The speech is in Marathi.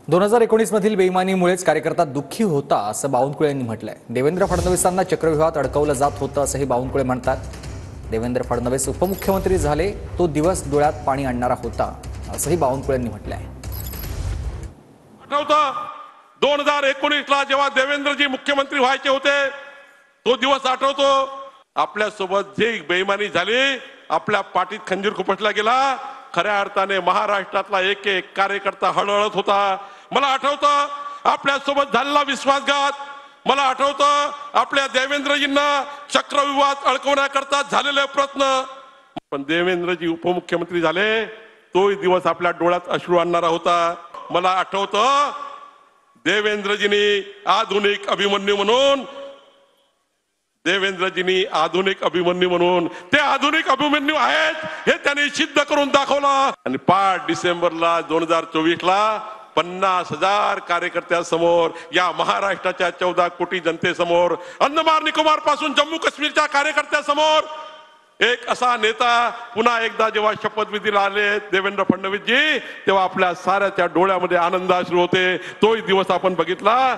2019 मधील बेईमानीमुळेच कार्यकर्ता दुःखी होता असं बावनकुळे यांनी म्हटलंय। देवेंद्र फडणवीसांना चक्रव्यूहात अडकवलं जात होतं असंही बावनकुळे म्हणतात। देवेंद्र फडणवीस उपमुख्यमंत्री झाले तो दिवस डोळ्यात पाणी आणणारा होता असंही बावनकुळे यांनी म्हटलंय। आठवतं 2019 ला जेव्हा देवेंद्रजी मुख्यमंत्री व्हायचे होते तो दिवस आठवतो। आपल्या सोबत जे बेईमानी झाली, आपल्या पाठीत खंजीर खुपसला गेला। खऱ्या अर्थाने महाराष्ट्रातला एक एक कार्यकर्ता हळहळत होता। मला आठवतं आपल्या सोबत झालेला विश्वासघात, मला आठवतं आपल्या देवेंद्रजींना चक्रव्यूहात अडकवण्याकरता झालेले प्रयत्न। पण देवेंद्रजी उपमुख्यमंत्री झाले तोही दिवस आपल्या डोळ्यात अश्रू आणणारा होता। मला आठवतं देवेंद्रजींनी आधुनिक अभिमन्यू म्हणून ते आधुनिक अभिमन्यू आहेत हे त्यांनी सिद्ध करून दाखवलं। आणि 5 डिसेंबरला 2024 ला 50,000 कार्यकर्त्यांसमोर, या महाराष्ट्राच्या 14 कोटी जनतेसमोर, अंदमान निकोबार पासून जम्मू काश्मीरच्या कार्यकर्त्यांसमोर एक असा नेता पुन्हा एकदा जेव्हा शपथविधीला आले देवेंद्र फडणवीसजी, तेव्हा आपल्या साऱ्याच्या डोळ्यामध्ये आनंदाश्रू होते। तोही दिवस आपण बघितला।